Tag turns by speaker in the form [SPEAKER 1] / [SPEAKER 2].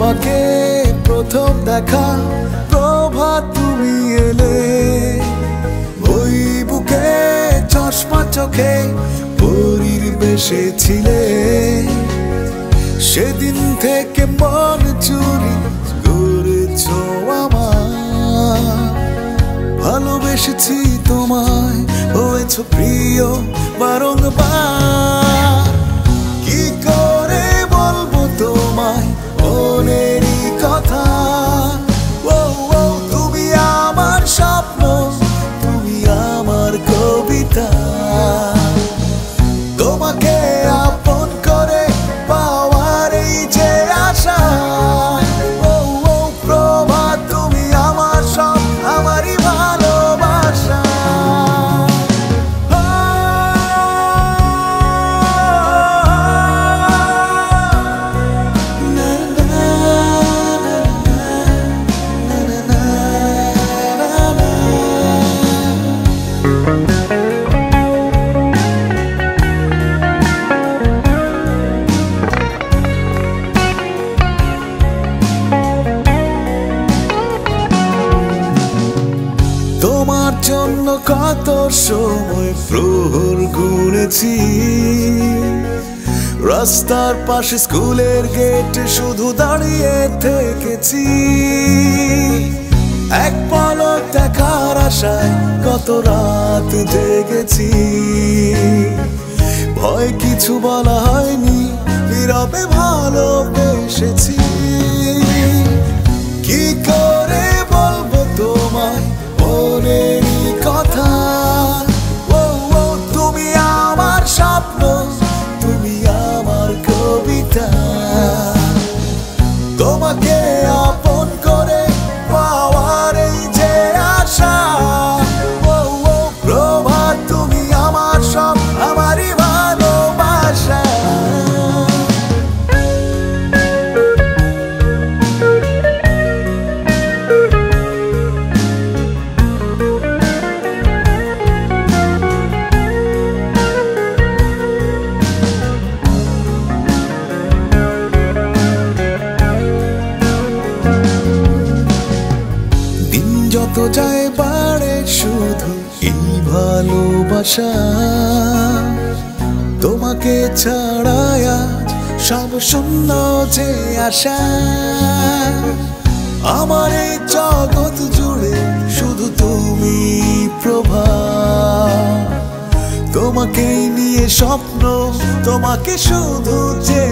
[SPEAKER 1] বাকে প্রথম দেখা প্রভাত তুমি এলে, ওই বুকে চশমা চোখে পরীর বেশে ছিলে। সেদিন থেকে মন চুরি করেছো আমার, ভালোবেসেছি তোমায়, হয়েছো প্রিয় বারংবার। কি করে বলবো তোমায় মনেরই কথা, ও ও তুমি আমার স্বপ্ন, তুমি আমার কবিতা। তোমাকে আপন করে পাওয়ার এই যে আশা, ও ও প্রভাত তুমি আমার সব, আমারই ভালোবাসা। তোমার জন্য কত সময় প্রহর গুনেছি, রাস্তার পাশে স্কুলের গেটে শুধু দাঁড়িয়ে থেকেছি। এক পলক দেখার আশায় কত রাত জেগেছি, ভয় কিছু বলা হয়নি, নীরবে ভালোবেসেছি। কি করে বলবো তোমায় মনেরই কথা, ও ও তুমি আমার স্বপ্ন, তুমি আমার কবিতা। তোমাকে আপন করে পাওয়ার এই যে আশা, ও ও প্রভাত তুমি আমার সব, আমারই ভালোবাসা। যত যায় বাড়ে শুধু এই ভালোবাসা, তোমাকে ছাড়াই আজ সব শূন্য যে আশা। আমার এই জগৎ জুড়ে শুধু তুমি প্রভা, তোমাকেই নিয়ে স্বপ্ন, তোমাকে শুধু যে